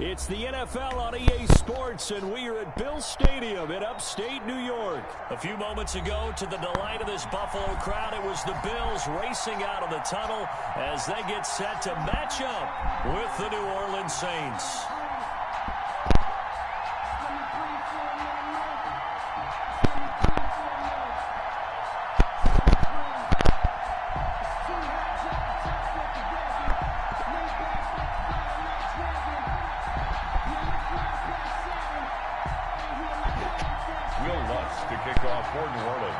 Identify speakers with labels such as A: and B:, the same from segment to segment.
A: It's the NFL on EA Sports, and we are at Bill Stadium in upstate New York. A few moments ago, to the delight of this Buffalo crowd, it was the Bills racing out of the tunnel as they get set to match up with the New Orleans Saints.
B: To kick off for New Orleans.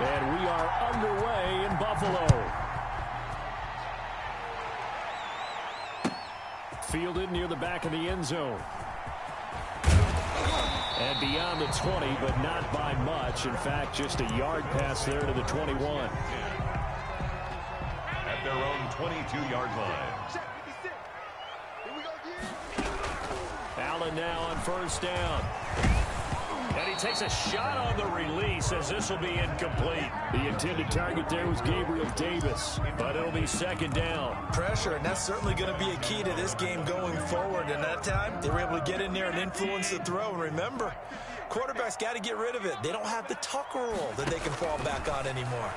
A: And we are underway in Buffalo. Fielded near the back of the end zone. And beyond the 20, but not by much. In fact, just a yard pass there to the 21.
B: At their own 22-yard line.
A: Allen now on first down. And he takes a shot on the release as this will be incomplete. The intended target there was Gabriel Davis, but it'll be second down.
C: Pressure, and that's certainly going to be a key to this game going forward. And that time, they were able to get in there and influence the throw. And remember, quarterbacks got to get rid of it. They don't have the Tucker rule that they can fall back on anymore.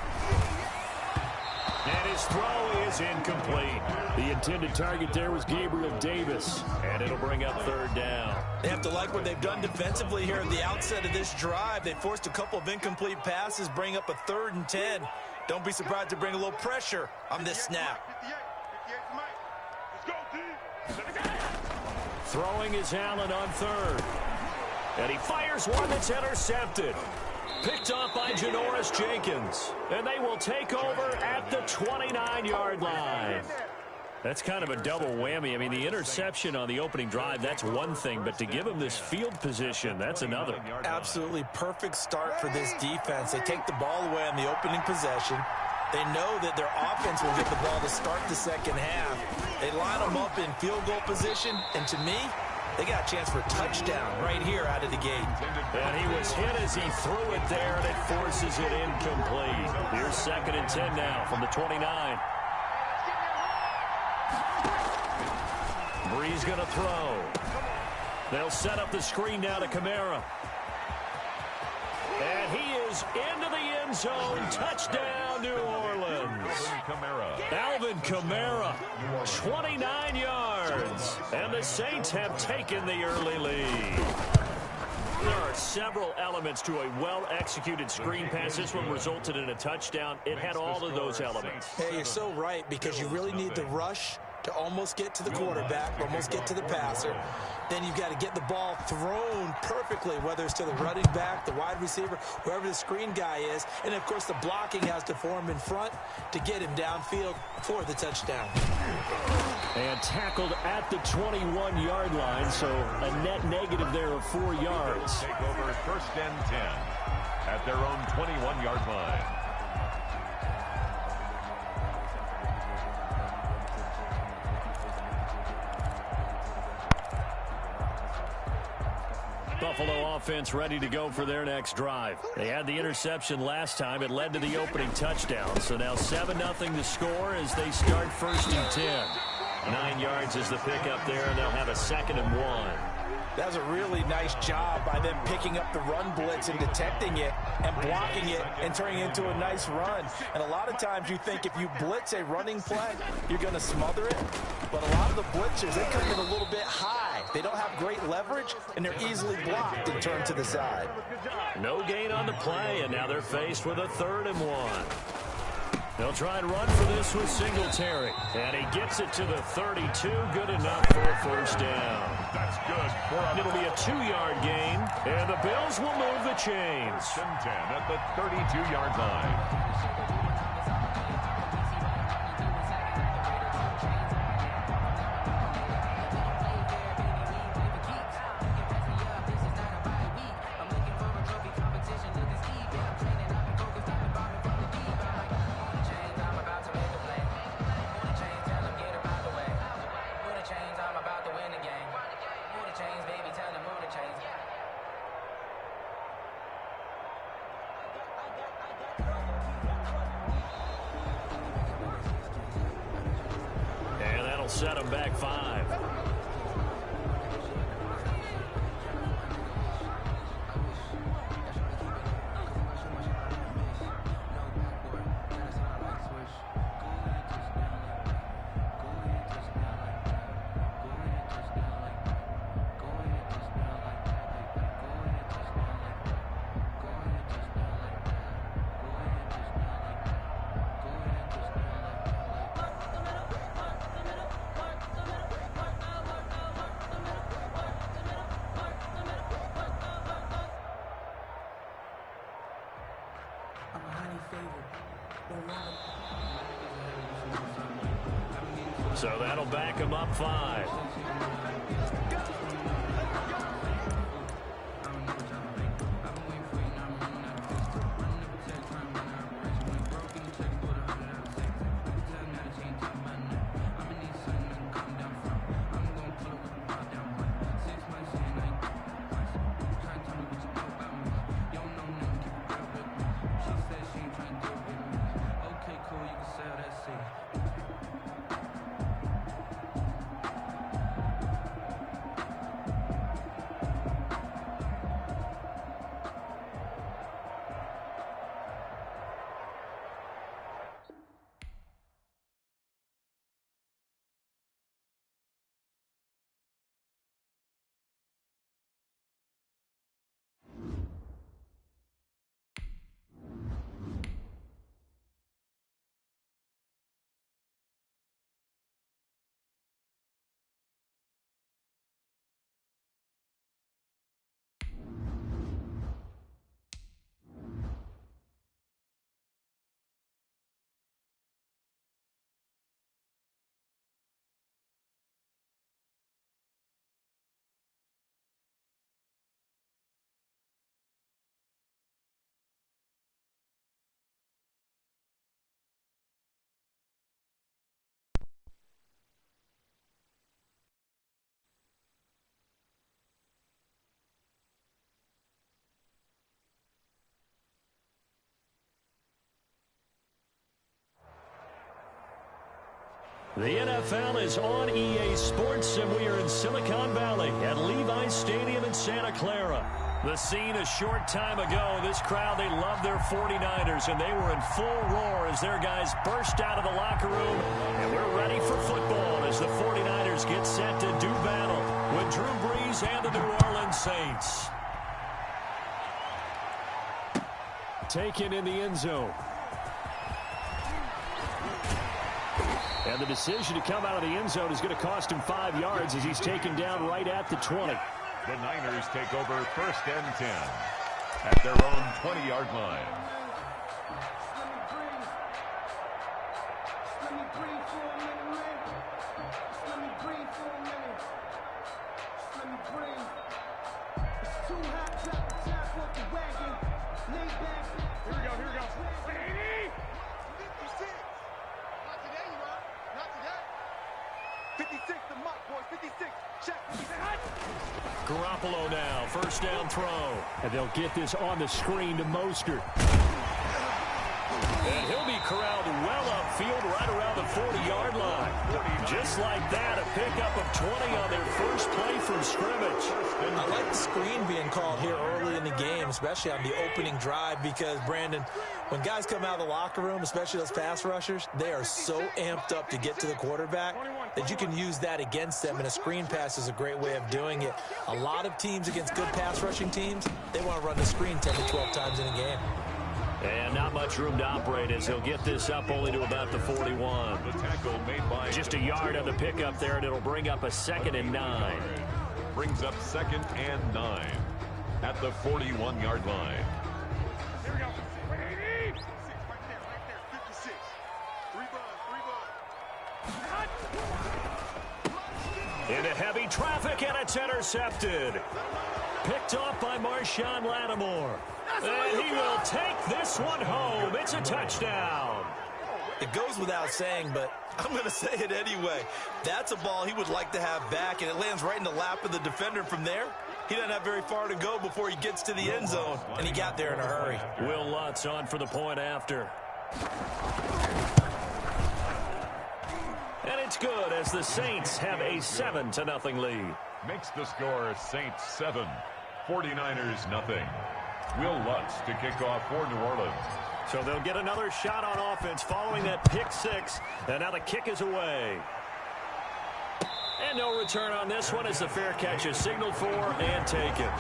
A: And his throw is incomplete. The intended target there was Gabriel Davis, and it'll bring up third down.
C: They have to like what they've done defensively here at the outset of this drive. They forced a couple of incomplete passes, bring up a 3rd and 10. Don't be surprised to bring a little pressure on this snap.
A: Throwing is Allen on third. And he fires one that's intercepted. Picked off by Janoris Jenkins. And they will take over at the 29-yard line. That's kind of a double whammy. I mean, the interception on the opening drive, that's one thing. But to give him this field position, that's another.
C: Absolutely perfect start for this defense. They take the ball away on the opening possession. They know that their offense will get the ball to start the second half. They line them up in field goal position. And to me, they got a chance for a touchdown right here out of the gate.
A: And he was hit as he threw it there, and it forces it incomplete. Here's 2nd and 10 now from the 29. Brees going to throw. They'll set up the screen now to Kamara. And he is into the end zone. Touchdown, New Orleans. Alvin Kamara, 29 yards. And the Saints have taken the early lead. There are several elements to a well-executed screen pass. This one resulted in a touchdown. It had all of those elements.
C: Hey, you're so right, because you really need the rush to almost get to the quarterback, almost get to the passer. Then you've got to get the ball thrown perfectly, whether it's to the running back, the wide receiver, whoever the screen guy is. And, of course, the blocking has to form in front to get him downfield for the touchdown.
A: And tackled at the 21-yard line, so a net negative there of 4 yards.
B: Take over 1st and 10 at their own 21-yard line.
A: Buffalo offense ready to go for their next drive. They had the interception last time. It led to the opening touchdown. So now 7-0 to score as they start 1st and 10. 9 yards is the pickup there, and they'll have a 2nd and 1.
C: That was a really nice job by them picking up the run blitz and detecting it and blocking it and turning it into a nice run. And a lot of times you think if you blitz a running play, you're going to smother it. But a lot of the blitzers, they come in a little bit high. They don't have great leverage, and they're easily blocked and turned to the side.
A: No gain on the play, and now they're faced with a 3rd and 1. They'll try and run for this with Singletary. And he gets it to the 32. Good enough for a 1st down.
B: That's good.
A: It'll be a 2-yard gain. And the Bills will move the chains.
B: 10 at the 32-yard line.
A: set them back 5. So that'll back him up 5. The NFL is on EA Sports, and we are in Silicon Valley at Levi's Stadium in Santa Clara. The scene a short time ago, this crowd, they love their 49ers, and they were in full roar as their guys burst out of the locker room. And we're ready for football as the 49ers get set to do battle with Drew Brees and the New Orleans Saints. Taken in the end zone. And the decision to come out of the end zone is going to cost him 5 yards as he's taken down right at the 20.
B: The Niners take over 1st and 10 at their own 20-yard line.
A: Garoppolo now, 1st down throw. And they'll get this on the screen to Mostert. And he'll be corralled well upfield right around the 40-yard line. Just like that, a pickup of 20 on their first play from scrimmage.
C: I like the screen being called here early in the game, especially on the opening drive, because, Brandon, when guys come out of the locker room, especially those pass rushers, they are so amped up to get to the quarterback that you can use that against them, and a screen pass is a great way of doing it. A lot of teams against good pass rushing teams, they want to run the screen 10 to 12 times in a game.
A: And not much room to operate as he'll get this up only to about the 41.
B: The tackle made by
A: just a yard on the pickup there, and it'll bring up a 2nd and 9.
B: Brings up 2nd and 9 at the 41-yard line.
D: Here we go. 56, rebound.
A: Into heavy traffic, and it's intercepted. Picked off by Marshawn Lattimore. And he will take this one home. It's a touchdown.
C: It goes without saying, but I'm going to say it anyway. That's a ball he would like to have back, and it lands right in the lap of the defender. From there, he doesn't have very far to go before he gets to the end zone, and he got there in a hurry.
A: Will Lutz on for the point after. And it's good as the Saints have a 7-0 lead.
B: Makes the score Saints 7, 49ers nothing. Will Lutz to kick off for New Orleans.
A: So they'll get another shot on offense following that pick six. And now the kick is away. And no return on this one as the fair catch is signaled for and taken.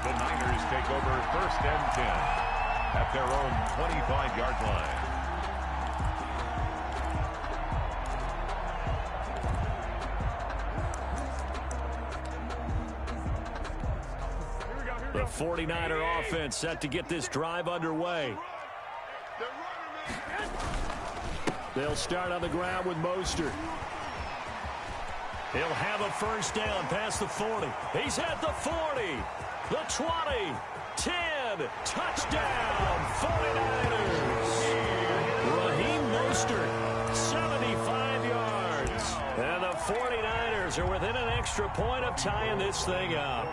B: The Niners take over 1st and 10 at their own 25-yard line.
A: The 49er offense set to get this drive underway. They'll start on the ground with Mostert. He'll have a first down past the 40. He's at the 40, the 20, 10, touchdown, 49ers. Raheem Mostert, 75 yards. And the 49ers are within an extra point of tying this thing up.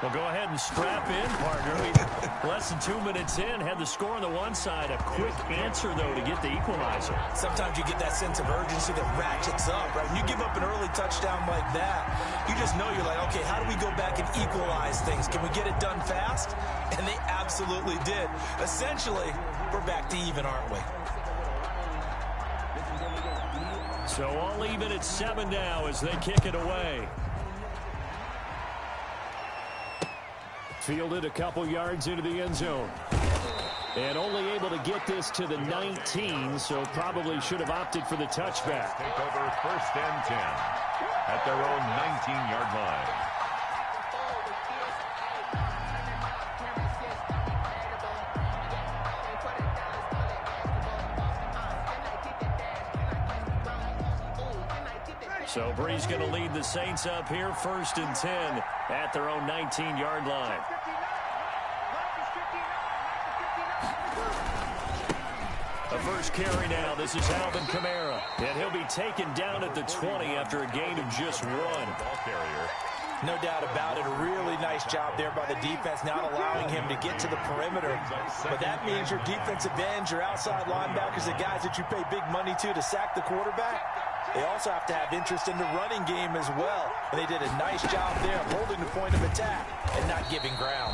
A: Well, go ahead and strap in, partner. Less than 2 minutes in, had the score on the one side. A quick answer, though, to get the equalizer.
C: Sometimes you get that sense of urgency that ratchets up, right? When you give up an early touchdown like that, you just know you're like, okay, how do we go back and equalize things? Can we get it done fast? And they absolutely did. Essentially, we're back to even, aren't we?
A: So all even at 7 now as they kick it away. Fielded a couple yards into the end zone. And only able to get this to the 19, so probably should have opted for the touchback.
B: Take over 1st and 10 at their own 19-yard line.
A: So Brees going to lead the Saints up here, 1st and 10 at their own 19-yard line. A first carry now. This is Alvin Kamara. And he'll be taken down at the 20 after a gain of just 1.
B: Ball carrier.
C: No doubt about it. A really nice job there by the defense, not allowing him to get to the perimeter. But that means your defensive ends, your outside linebackers, the guys that you pay big money to sack the quarterback, they also have to have interest in the running game as well. And they did a nice job there of holding the point of attack and not giving ground.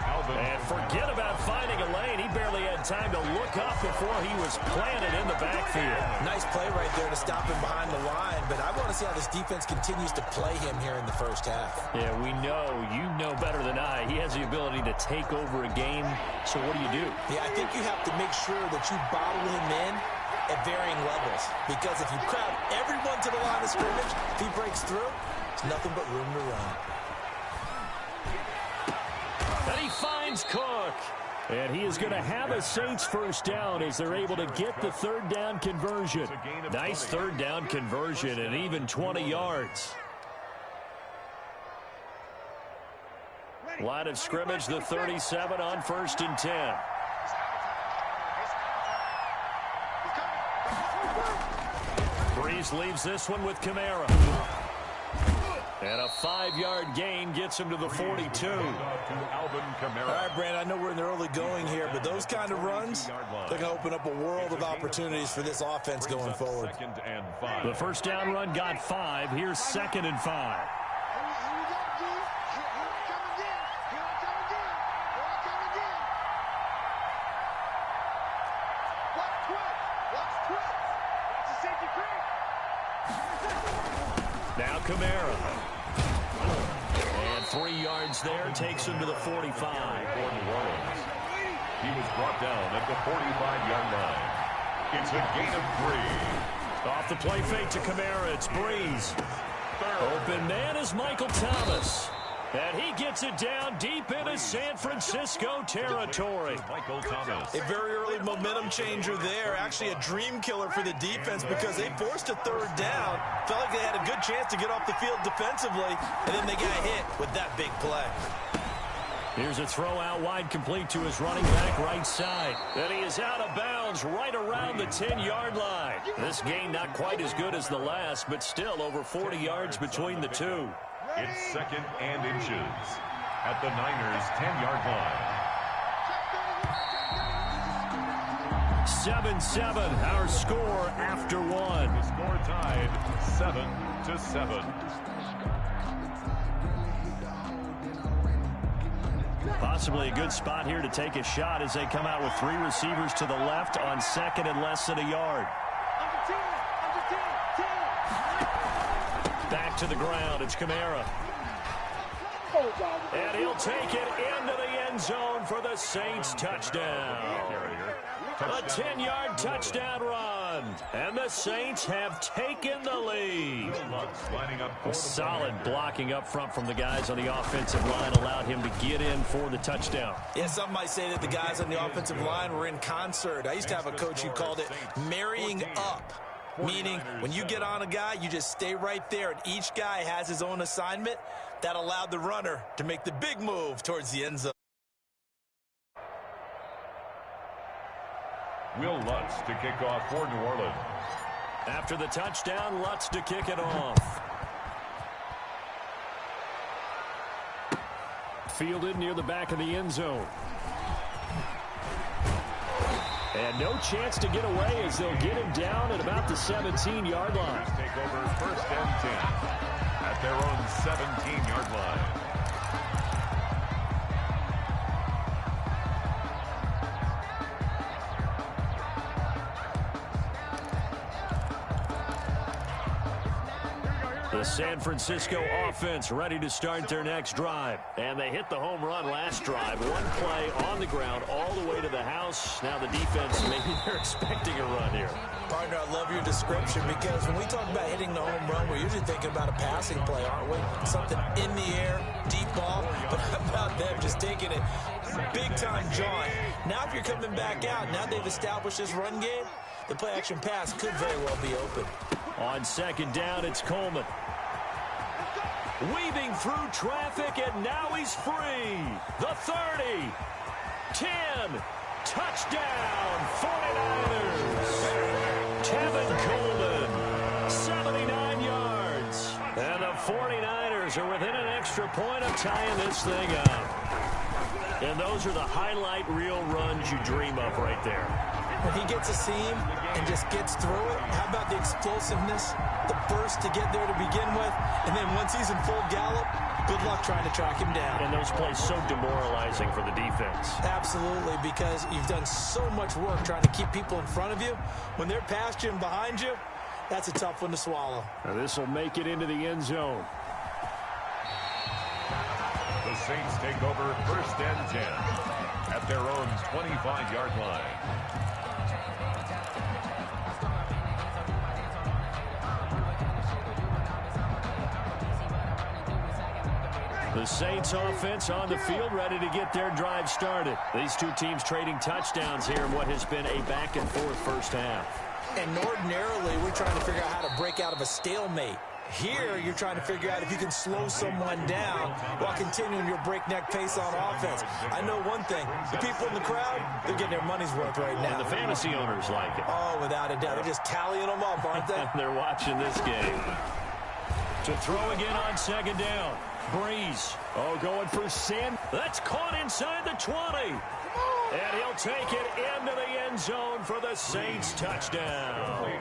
A: And forget about finding a lane. He barely had time to look up before he was planted in the backfield.
C: Nice play right there to stop him behind the line. But I want to see how this defense continues to play him here in the first half.
A: Yeah, we know. You know better than I. He has the ability to take over a game. So what do?
C: Yeah, I think you have to make sure that you bottle him in at varying levels. Because if you crowd everyone to the line of scrimmage, if he breaks through, it's nothing but room to run.
A: And he finds Cook. And he is going to have a Saints first down as they're able to get the third down conversion. Nice third down conversion and even 20 yards. Line of scrimmage, the 37 on 1st and 10. Brees leaves this one with Kamara. And a 5-yard gain gets him to the 42.
C: All right, Brand, I know we're in the early going here, but those kind of runs, they're going to open up a world of opportunities for this offense going forward.
A: The first down run got 5. Here's 2nd and 5. Now Kamara. And 3 yards there takes him to the 45.
B: He was brought down at the 45-yard line. It's a gain of 3.
A: Off the play fake to Kamara, it's Brees. Open man is Michael Thomas. And he gets it down deep into San Francisco territory.
B: Michael Thomas.
C: A very early momentum changer there. Actually a dream killer for the defense because they forced a third down. Felt like they had a good chance to get off the field defensively. And then they got hit with that big play.
A: Here's a throw out wide complete to his running back right side. And he is out of bounds right around the 10-yard line. This gain not quite as good as the last, but still over 40 yards between the two.
B: It's 2nd and inches at the Niners' 10-yard line.
A: 7-7, our score after one.
B: The score tied 7-7.
A: Possibly a good spot here to take a shot as they come out with three receivers to the left on second and less than a yard. Back to the ground. It's Kamara. And he'll take it into the end zone for the Saints touchdown. A 10-yard touchdown run. And the Saints have taken the lead. Solid blocking up front from the guys on the offensive line allowed him to get in for the touchdown.
C: Yeah, some might say that the guys on the offensive line were in concert. I used to have a coach who called it marrying up. Meaning, when you get on a guy, you just stay right there, and each guy has his own assignment. That allowed the runner to make the big move towards the end zone.
B: Will Lutz to kick off for New Orleans.
A: After the touchdown, Lutz to kick it off. Fielded near the back of the end zone. And no chance to get away as they'll get him down at about the 17-yard line.
B: Take over first and 10 at their own 17-yard line.
A: The San Francisco offense ready to start their next drive. And they hit the home run last drive. One play on the ground all the way to the house. Now the defense, maybe they're expecting a run here.
C: Partner, I love your description because when we talk about hitting the home run, we're usually thinking about a passing play, aren't we? Something in the air, deep ball. But how about them just taking it big-time jaunt? Now if you're coming back out, now they've established this run game, the play-action pass could very well be open.
A: On second down, it's Coleman. Weaving through traffic, and now he's free. The 30. 10. Touchdown, 49ers. Tevin Coleman, 79 yards. And the 49ers are within an extra point of tying this thing up. And those are the highlight reel runs you dream of right there.
C: When he gets a seam and just gets through it, how about the explosiveness, the burst to get there to begin with, and then once he's in full gallop, good luck trying to track him down.
A: And those plays so demoralizing for the defense.
C: Absolutely, because you've done so much work trying to keep people in front of you. When they're past you and behind you, that's a tough one to swallow.
A: Now this will make it into the end zone.
B: The Saints take over first and 10 at their own 25-yard line.
A: The Saints offense on the field ready to get their drive started. These two teams trading touchdowns here in what has been a back-and-forth first half.
C: And ordinarily, we're trying to figure out how to break out of a stalemate. Here, you're trying to figure out if you can slow someone down while continuing your breakneck pace on offense. I know one thing. The people in the crowd, they're getting their money's worth right now.
A: And the fantasy owners like it.
C: Oh, without a doubt. They're just tallying them up, aren't they?
A: They're watching this game. To throw again on second down. Breeze. Oh, going for Sin. That's caught inside the 20. And he'll take it into the end zone for the Saints touchdown.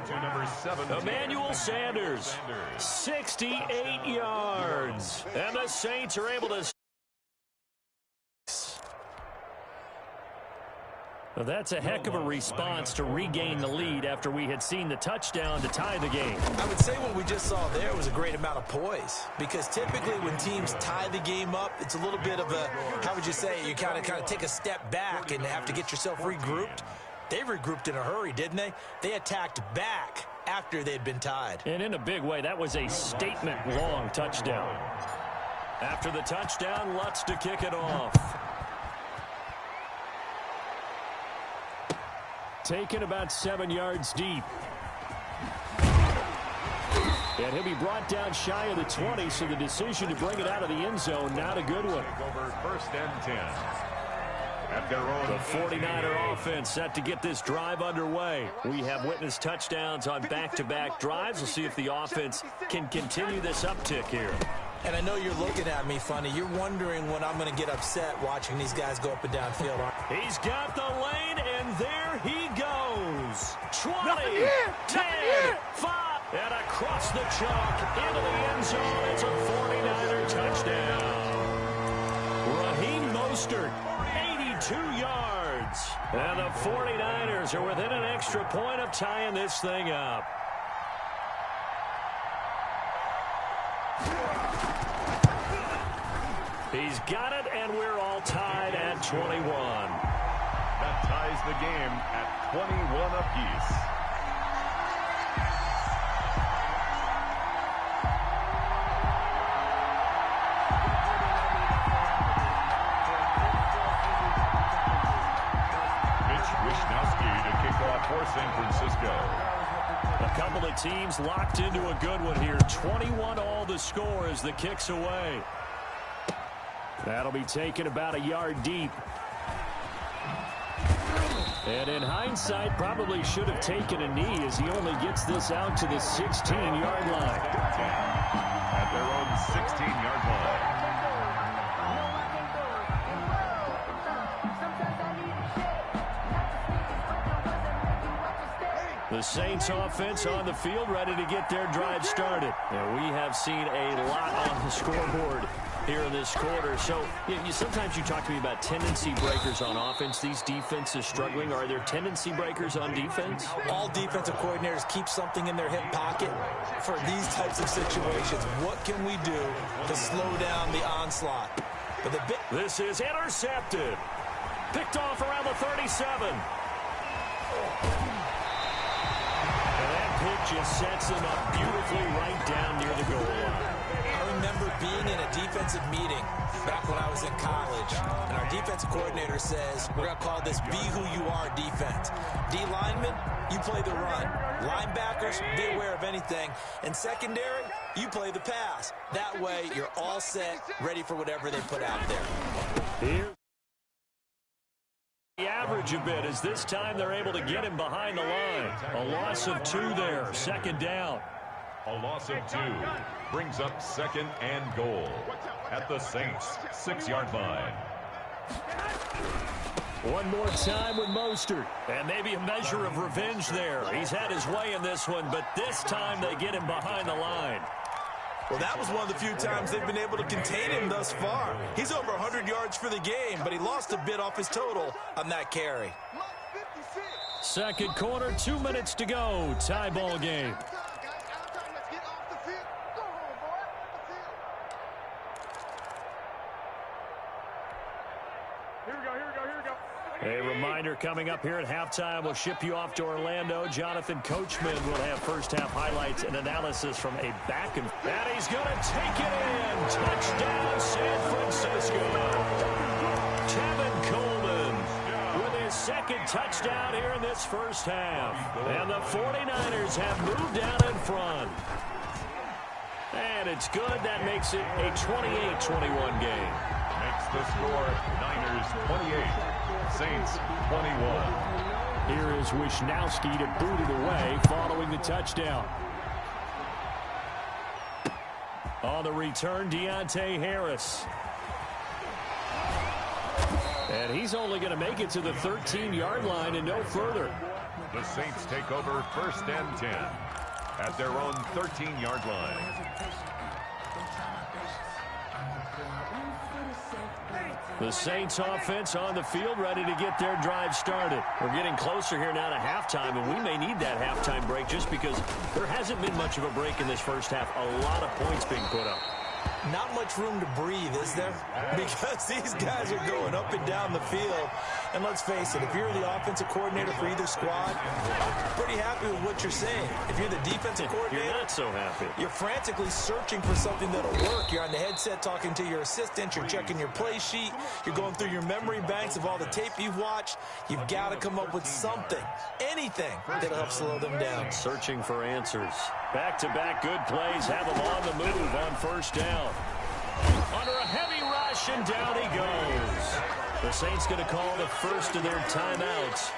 A: Emmanuel Sanders, 68 yards. And the Saints are able to... Well, that's a heck of a response to regain the lead after we had seen the touchdown to tie the game.
C: I would say what we just saw there was a great amount of poise, because typically when teams tie the game up, it's a little bit of a, how would you say, you kind of take a step back and have to get yourself regrouped. They regrouped in a hurry, didn't they? They attacked back after they'd been tied.
A: And in a big way, that was a statement-long touchdown. After the touchdown, Lutz to kick it off. Taken about 7 yards deep. And he'll be brought down shy of the 20, so the decision to bring it out of the end zone, not a good one.
B: Over first and 10. At their own
A: the 49er offense set to get this drive underway. We have witnessed touchdowns on back-to-back drives. We'll see if the offense can continue this uptick here.
C: And I know you're looking at me funny. You're wondering when I'm going to get upset watching these guys go up and down field.
A: He's got the lane, and there he goes. goes. 20, 10, 5, and across the chalk into the end zone. It's a 49er touchdown. Raheem Mostert, 82 yards. And the 49ers are within an extra point of tying this thing up. He's got it, and we're all tied at 21.
B: That ties the game at 21 apiece. Mitch Wishnowsky to kick off for San Francisco.
A: A couple of teams locked into a good one here. 21 all the score as the kick's away. That'll be taken about a yard deep. And in hindsight, probably should have taken a knee as he only gets this out to the 16-yard line.
B: At their own 16-yard line.
A: The Saints offense on the field ready to get their drive started. And we have seen a lot on the scoreboard here in this quarter. So sometimes you talk to me about tendency breakers on offense. These defenses struggling. Are there tendency breakers on defense?
C: All defensive coordinators keep something in their hip pocket for these types of situations. What can we do to slow down the onslaught? But
A: this is intercepted. Picked off around the 37. And that pick just sets them up beautifully right down near the goal line.
C: I remember being in a defensive meeting back when I was in college, and our defensive coordinator says, we're going to call this be who you are defense. D linemen, you play the run. Linebackers, be aware of anything. And secondary, you play the pass. That way, you're all set, ready for whatever they put out there.
A: Here. The average a bit as this time they're able to get him behind the line. A loss of 2 there, second down.
B: A loss of 2 brings up second and goal at the Saints' 6-yard line.
A: One more time with Mostert. And maybe a measure of revenge there. He's had his way in this one, but this time they get him behind the line.
C: Well, that was one of the few times they've been able to contain him thus far. He's over 100 yards for the game, but he lost a bit off his total on that carry.
A: Second quarter, 2 minutes to go. Tie ball game. A reminder coming up here at halftime. We'll ship you off to Orlando. Jonathan Coachman will have first-half highlights and analysis from a back and he's going to take it in. Touchdown, San Francisco. Tevin Coleman with his second touchdown here in this first half. And the 49ers have moved down in front. And it's good. That makes it a 28-21 game.
B: Makes the score Niners 28. Saints 21.
A: Here is Wishnowsky to boot it away following the touchdown. On the return, Deontay Harris. And he's only going to make it to the 13-yard line and no further.
B: The Saints take over first and 10 at their own 13-yard line.
A: The Saints offense on the field ready to get their drive started. We're getting closer here now to halftime, and we may need that halftime break just because there hasn't been much of a break in this first half. A lot of points being put up.
C: Not much room to breathe, is there? Because these guys are going up and down the field. And let's face it, if you're the offensive coordinator for either squad, I'm pretty happy with what you're saying. If you're the defensive coordinator,
A: you're not so happy.
C: You're frantically searching for something that'll work. You're on the headset talking to your assistant. You're checking your play sheet. You're going through your memory banks of all the tape you've watched. You've got to come up with something, anything that'll help slow them down.
A: Searching for answers. Back-to-back good plays have them on the move on first down. Under a heavy rush, and down he goes. The Saints going to call the first of their timeouts.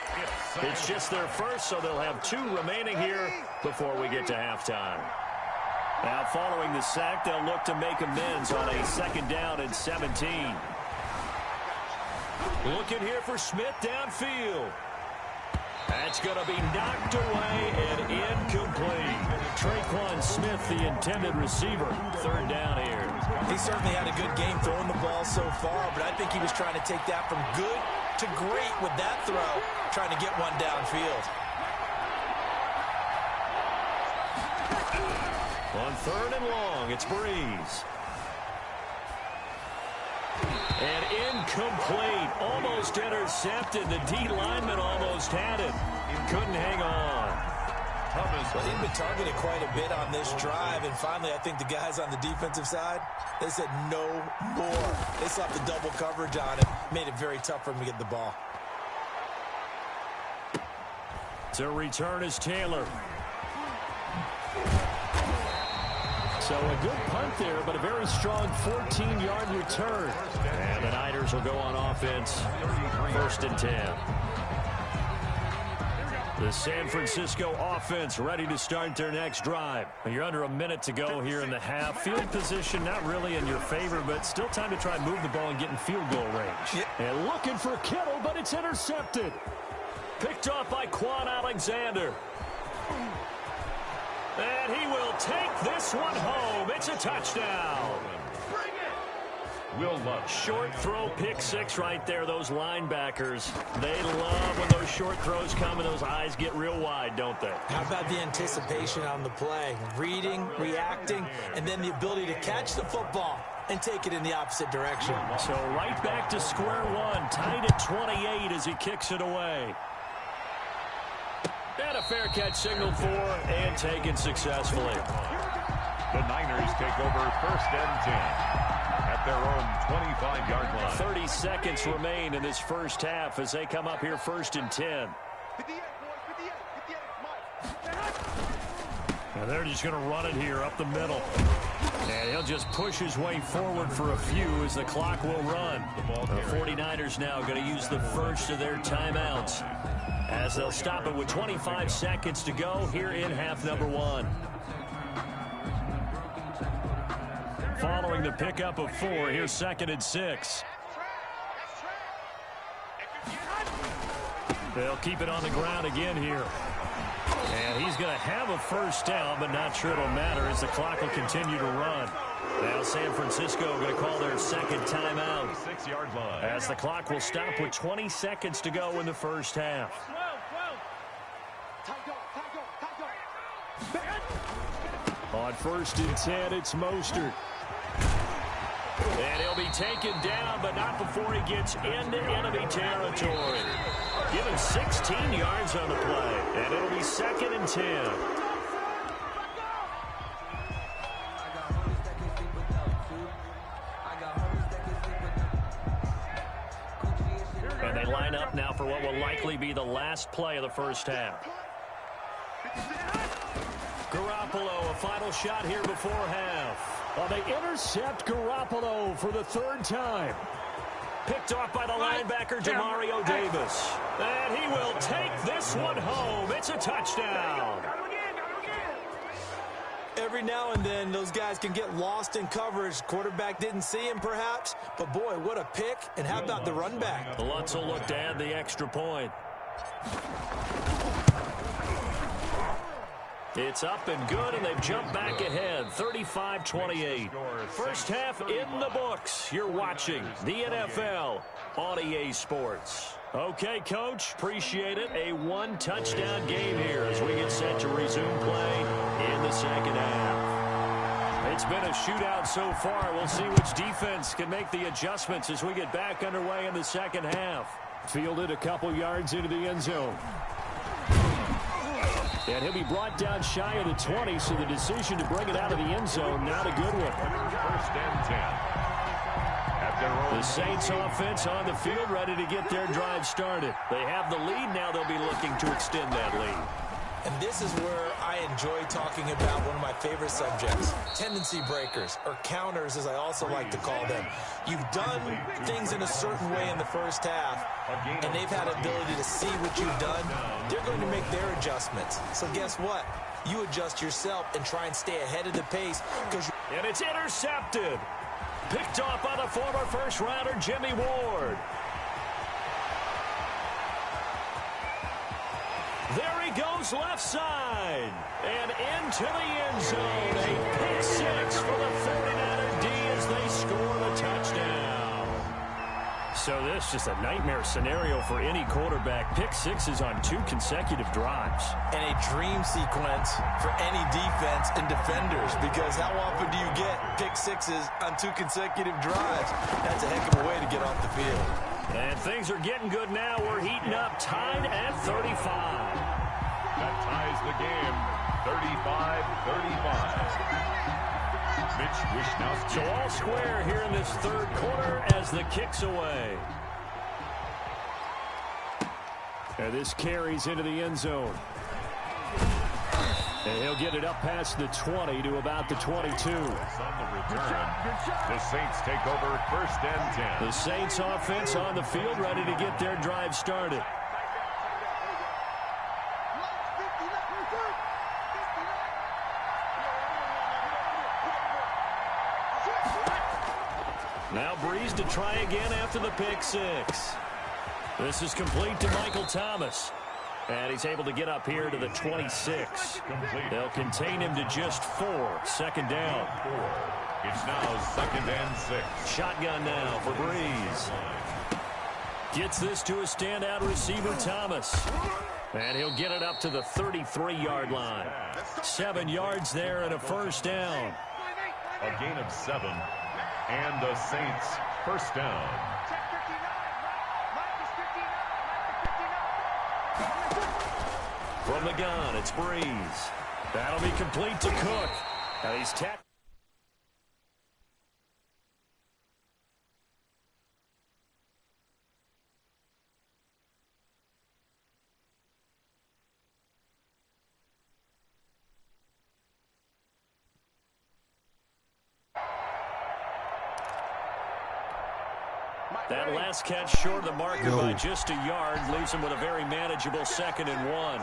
A: It's just their first, so they'll have 2 remaining here before we get to halftime. Now, following the sack, they'll look to make amends on a second down and 17. Looking here for Smith downfield. That's going to be knocked away and incomplete. Traquan Smith, the intended receiver. Third down here.
C: He certainly had a good game throwing the ball so far, but I think he was trying to take that from good to great with that throw, trying to get one downfield.
A: On third and long, it's Breeze. And incomplete. Almost intercepted. The D lineman almost had it. Couldn't hang on.
C: Well, he'd been targeted quite a bit on this drive, and finally I think the guys on the defensive side, they said no more. They slapped the double coverage on him, made it very tough for him to get the ball.
A: To return is Taylor. So a good punt there, but a very strong 14-yard return. And the Niners will go on offense, 1st and 10. The San Francisco offense ready to start their next drive. You're under a minute to go here in the half. Field position not really in your favor, but still time to try and move the ball and get in field goal range. And looking for Kittle, but it's intercepted. Picked off by Quan Alexander. And he will take this one home. It's a touchdown.
B: Will Lutz.
A: Short throw, pick six right there. Those linebackers, they love when those short throws come and those eyes get real wide, don't they?
C: How about the anticipation on the play? Reading, reacting, and then the ability to catch the football and take it in the opposite direction.
A: So right back to square one, tied at 28 as he kicks it away. And a fair catch signaled for and taken successfully.
B: The Niners take over 1st and 10 at their own 25-yard line.
A: 30 seconds remain in this first half as they come up here 1st and 10. And they're just going to run it here up the middle. And he'll just push his way forward for a few as the clock will run. The 49ers now going to use the first of their timeouts as they'll stop it with 25 seconds to go here in half number one. Following the pickup of 4, here's 2nd and 6. They'll keep it on the ground again here. And he's going to have a first down, but not sure it'll matter as the clock will continue to run. Now San Francisco going to call their second timeout
B: 6-yard line
A: as the clock will stop with 20 seconds to go in the first half. On 1st and 10, it's Mostert. And he'll be taken down, but not before he gets into enemy territory. Given 16 yards on the play, and it'll be 2nd and 10. And they line up now for what will likely be the last play of the first half. Garoppolo, a final shot here before half. Well, they intercept Garoppolo for the 3rd time. Picked off by the linebacker, Demario Davis. And he will take this one home. It's a touchdown.
C: Every now and then, those guys can get lost in coverage. Quarterback didn't see him, perhaps. But, boy, what a pick. And how about the run back?
A: Lutz will look to add the extra point. It's up and good, and they've jumped back ahead, 35-28. First half in the books. You're watching the NFL on EA Sports. Okay, Coach, appreciate it. A one-touchdown game here as we get set to resume play in the second half. It's been a shootout so far. We'll see which defense can make the adjustments as we get back underway in the second half. Fielded a couple yards into the end zone. And he'll be brought down shy of the 20, so the decision to bring it out of the end zone, not a good one.
B: 1st and 10 at their own.
A: The Saints offense on the field, ready to get their drive started. They have the lead. Now they'll be looking to extend that lead.
C: And this is where I enjoy talking about one of my favorite subjects, tendency breakers, or counters as I also like to call them. You've done things in a certain way in the first half, and they've had an ability to see what you've done. They're going to make their adjustments. So guess what? You adjust yourself and try and stay ahead of the pace.
A: And it's intercepted. Picked off by the former first-rounder, Jimmy Ward. goes left side. And into the end zone. A pick six for the 49er D as they score the touchdown. So this is just a nightmare scenario for any quarterback. Pick sixes on 2 consecutive drives.
C: And a dream sequence for any defense and defenders, because how often do you get pick sixes on 2 consecutive drives? That's a heck of a way to get off the field.
A: And things are getting good now. We're heating up, tied at 35.
B: That ties the game, 35-35. Mitch Wishnowsky.
A: So all square here in this third quarter as the kick's away. And this carries into the end zone. And he'll get it up past the 20 to about the 22.
B: On the return, the Saints take over 1st and 10.
A: The Saints offense on the field, ready to get their drive started. Now Breeze to try again after the pick six. This is complete to Michael Thomas. And he's able to get up here to the 26. They'll contain him to just 4. 2nd down.
B: It's now 2nd and 6.
A: Shotgun now for Breeze. Gets this to a standout receiver, Thomas. And he'll get it up to the 33-yard line. 7 yards there and a 1st down.
B: A gain of 7. And the Saints 1st down.
A: From the gun, it's Breeze. That'll be complete to Cook. And he's tapped. That last catch short of the marker by just a yard leaves him with a very manageable 2nd and 1.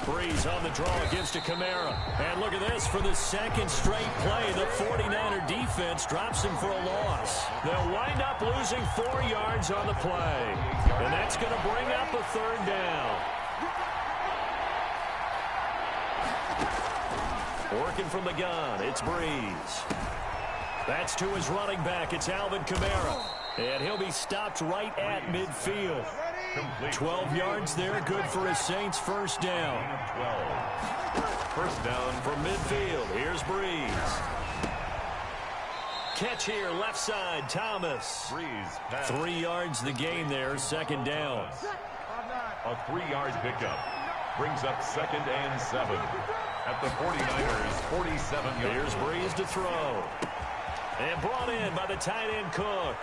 A: Breeze on the draw, gives to Kamara. And look at this, for the 2nd straight play, the 49er defense drops him for a loss. They'll wind up losing 4 yards on the play. And that's going to bring up a 3rd down. Working from the gun, it's Breeze. That's to his running back. It's Alvin Kamara. And he'll be stopped right at midfield. 12 yards there, good for his Saints' 1st down.
B: 12. 1st down
A: from midfield. Here's Breeze. Catch here, left side, Thomas.
B: Breeze pass.
A: 3 yards the gain there, 2nd down.
B: A 3-yard pickup brings up 2nd and 7 at the 49ers' 47-yard.
A: Here's Breeze to throw. And brought in by the tight end Cook.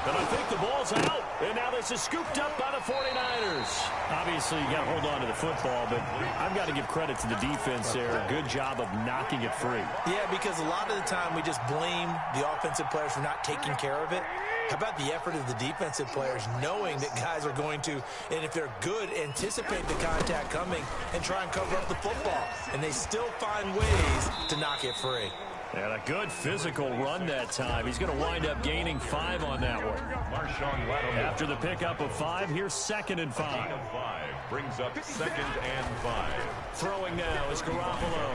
A: But I think the ball's out. And now this is scooped up by the 49ers. Obviously, you got to hold on to the football, but I've got to give credit to the defense there. Good job of knocking it free.
C: Yeah, because a lot of the time we just blame the offensive players for not taking care of it. How about the effort of the defensive players knowing that guys are going to, and if they're good, anticipate the contact coming and try and cover up the football. And they still find ways to knock it free.
A: And a good physical run that time. He's going to wind up gaining 5 on that one.
B: Marshawn Lattimore.
A: After the pickup of 5, here's 2nd and 5.
B: Gain of 5 brings up 2nd and 5.
A: Throwing now is Garoppolo.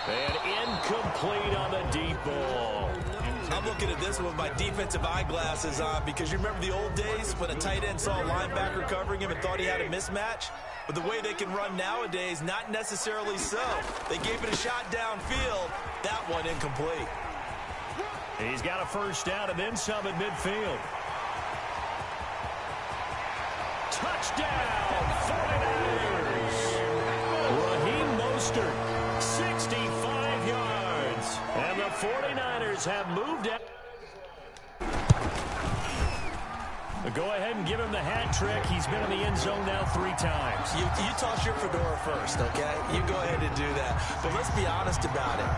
A: And incomplete on the deep ball.
C: I'm looking at this one with my defensive eyeglasses on, because you remember the old days when a tight end saw a linebacker covering him and thought he had a mismatch? But the way they can run nowadays, not necessarily so. They gave it a shot downfield. That one incomplete.
A: He's got a 1st down and then some at midfield. Touchdown, 49ers. Raheem Mostert, 65 yards. And the 49ers have moved out. Go ahead and give him the hat trick. He's been in the end zone now 3 times.
C: You toss your fedora first, okay? You go ahead and do that. But let's be honest about it.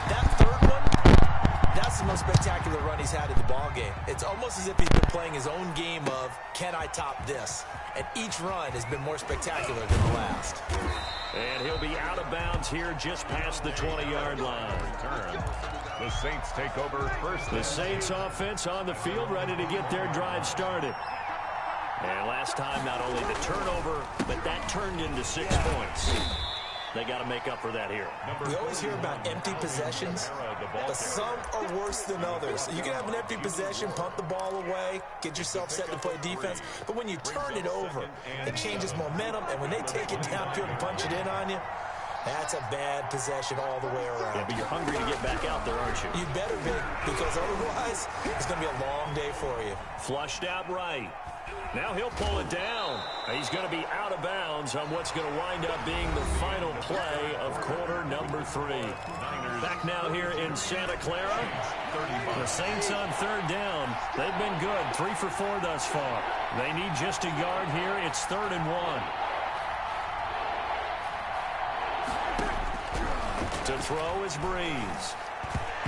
C: That 3rd one, that's the most spectacular run he's had in the ballgame. It's almost as if he's been playing his own game of, can I top this? And each run has been more spectacular than the last.
A: And he'll be out of bounds here just past the 20-yard line.
B: Return. The Saints take over 1st.
A: The Saints offense on the field, ready to get their drive started. And last time, not only the turnover, but that turned into 6 points. They got to make up for that here.
C: We always hear about empty possessions, but some are worse than others. You can have an empty possession, punt the ball away, get yourself set to play defense, but when you turn it over, it changes momentum, and when they take it downfield and punch it in on you, that's a bad possession all the way around.
A: Yeah, but you're hungry to get back out there, aren't you?
C: You better be, because otherwise, it's going to be a long day for you.
A: Flushed out right. Now he'll pull it down. He's going to be out of bounds on what's going to wind up being the final play of quarter number 3. Back now here in Santa Clara. The Saints on 3rd down. They've been good, 3 for 4 thus far. They need just a yard here. It's 3rd and 1. To throw is Breeze.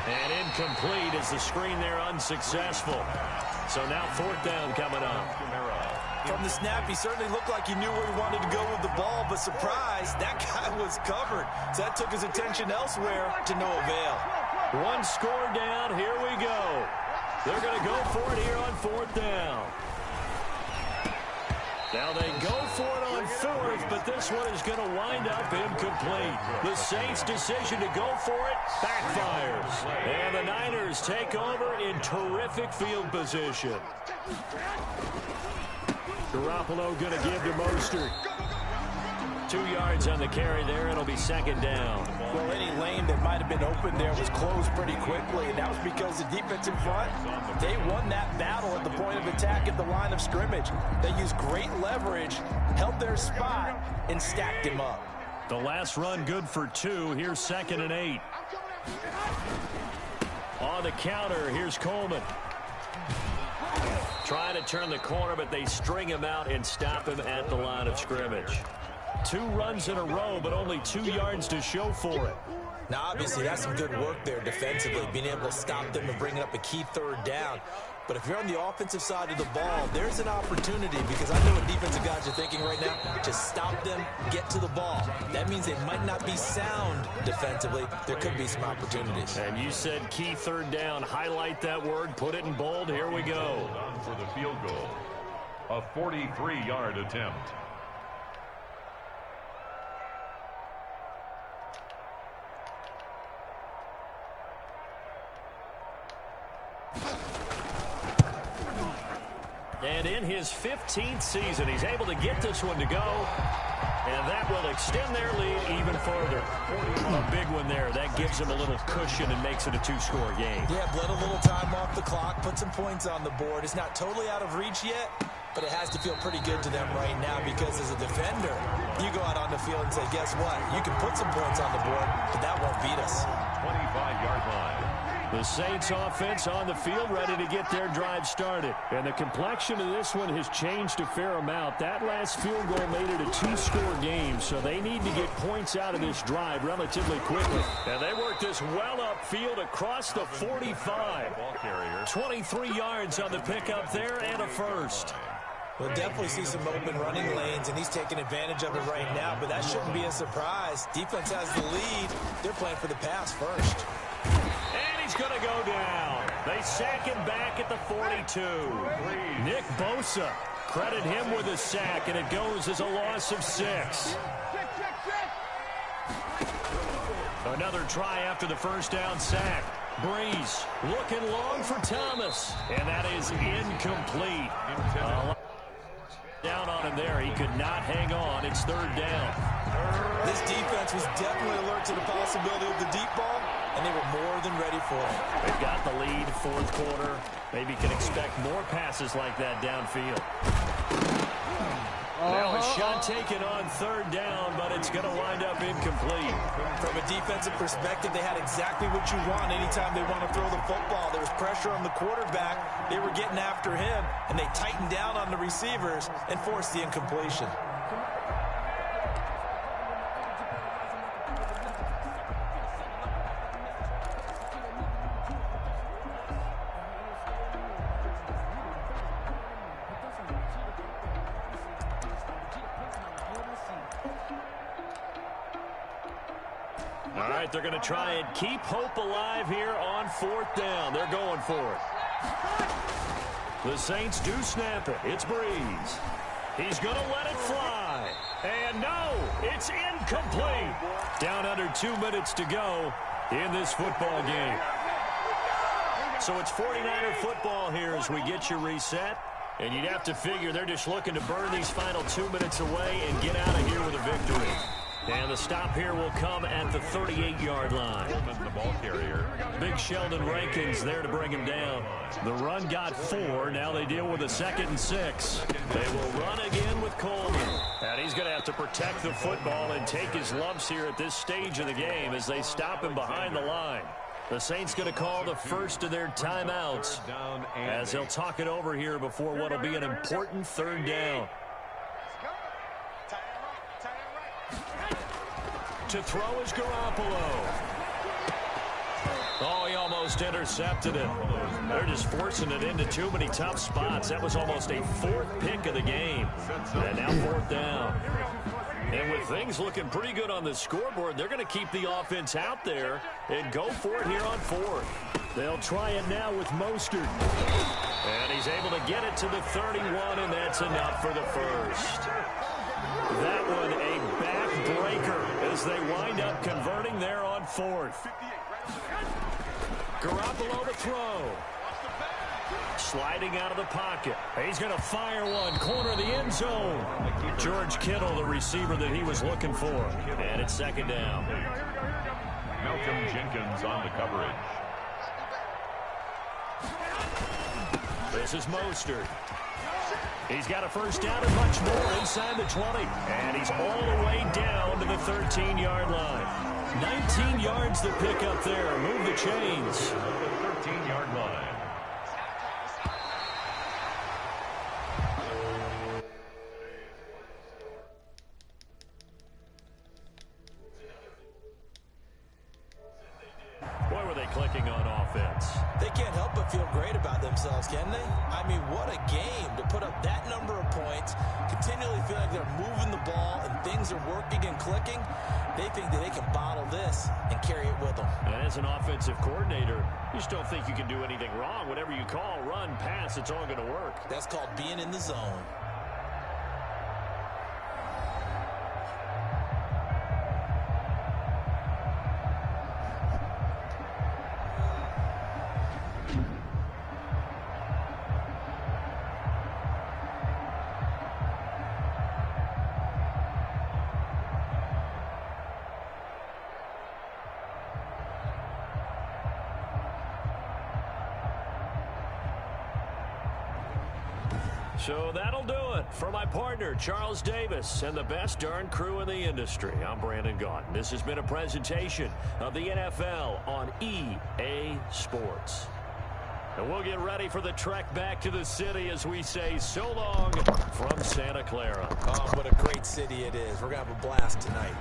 A: And incomplete as the screen there unsuccessful. So now 4th down coming up.
C: From the snap, he certainly looked like he knew where he wanted to go with the ball, but surprise, that guy was covered. So that took his attention elsewhere to no avail.
A: 1 score down, here we go. They're going to go for it here on 4th down. Now they go for it on 4th, but this one is going to wind up incomplete. The Saints' decision to go for it backfires. And the Niners take over in terrific field position. Garoppolo going to give to Mostert. 2 yards on the carry there. It'll be 2nd down.
C: Well, any lane that might have been open there was closed pretty quickly, and that was because the defense in front, they won that battle at the point of attack at the line of scrimmage. They used great leverage, held their spot, and stacked him up.
A: The last run good for 2. Here's 2nd and 8. On the counter, here's Coleman. Trying to turn the corner, but they string him out and stop him at the line of scrimmage. 2 runs in a row, but only 2 yards to show for it.
C: Now, obviously, that's some good work there defensively, being able to stop them and bringing up a key 3rd down. But if you're on the offensive side of the ball, there's an opportunity, because I know what defensive guys are thinking right now. Just stop them, get to the ball. That means they might not be sound defensively. There could be some opportunities.
A: And you said key 3rd down. Highlight that word. Put it in bold. Here we go.
B: For the field goal. A 43-yard attempt.
A: And in his 15th season, he's able to get this one to go. And that will extend their lead even further. A big one there. That gives them a little cushion and makes it a 2-score game.
C: Yeah, bled a little time off the clock, put some points on the board. It's not totally out of reach yet, but it has to feel pretty good to them right now, because as a defender, you go out on the field and say, guess what? You can put some points on the board, but that won't beat us.
B: 25-yard line.
A: The Saints offense on the field, ready to get their drive started. And the complexion of this one has changed a fair amount. That last field goal made it a 2-score game, so they need to get points out of this drive relatively quickly. And they work this well upfield across the 45. 23 yards on the pickup there and a first.
C: We'll definitely see some open running lanes, and he's taking advantage of it right now, but that shouldn't be a surprise. Defense has the lead. They're playing for the pass first.
A: And he's going to go down. They sack him back at the 42. Nick Bosa, credit him with a sack, and it goes as a loss of 6. Another try after the first down sack. Breeze looking long for Thomas, and that is incomplete. Down on him there. He could not hang on. It's 3rd down.
C: This defense was definitely alert to the possibility of the deep ball, and they were more than ready for it.
A: They've got the lead, 4th quarter. Maybe can expect more passes like that downfield. Now a shot taken on 3rd down, but it's going to wind up incomplete.
C: From a defensive perspective, they had exactly what you want anytime they want to throw the football. There was pressure on the quarterback. They were getting after him, and they tightened down on the receivers and forced the incompletion.
A: All right, they're going to try and keep hope alive here on 4th down. They're going for it. The Saints do snap it. It's Breeze. He's going to let it fly. And no, it's incomplete. Down under 2 minutes to go in this football game. So it's 49er football here as we get you reset. And you'd have to figure they're just looking to burn these final 2 minutes away and get out of here with a victory. And the stop here will come at the 38-yard line.
B: The ball carrier.
A: Big Sheldon Rankins there to bring him down. The run got 4. Now they deal with a 2nd and 6. They will run again with Coleman. And he's going to have to protect the football and take his lumps here at this stage of the game as they stop him behind the line. The Saints going to call the first of their timeouts as they'll talk it over here before what will be an important 3rd down. To throw is Garoppolo. Oh, he almost intercepted it. They're just forcing it into too many tough spots. That was almost a 4th pick of the game. And now 4th down. And with things looking pretty good on the scoreboard, they're going to keep the offense out there and go for it here on 4th. They'll try it now with Mostert. And he's able to get it to the 31, and that's enough for the first. That one a backbreaker as they wind up converting there on 4th. Garoppolo to throw. Sliding out of the pocket. He's going to fire one. Corner of the end zone. George Kittle, the receiver that he was looking for. And it's 2nd down.
B: Malcolm Jenkins on the coverage.
A: This is Mostert. He's got a first down and much more inside the 20. And he's all the way down to the 13-yard line. 19 yards to pick up there. Move the chains.
B: The 13-yard line.
A: Boy, were they clicking on offense.
C: They can't help but feel great about themselves, can they? I mean, what a game to put up that number of points, continually feel like they're moving the ball and things are working and clicking. They think that they can bottle this and carry it with them.
A: And as an offensive coordinator, you just don't think you can do anything wrong. Whatever you call, run, pass, it's all going to work.
C: That's called being in the zone.
A: So that'll do it for my partner, Charles Davis, and the best darn crew in the industry. I'm Brandon Gaudin. This has been a presentation of the NFL on EA Sports. And we'll get ready for the trek back to the city as we say so long from Santa Clara.
C: Oh, what a great city it is. We're going to have a blast tonight.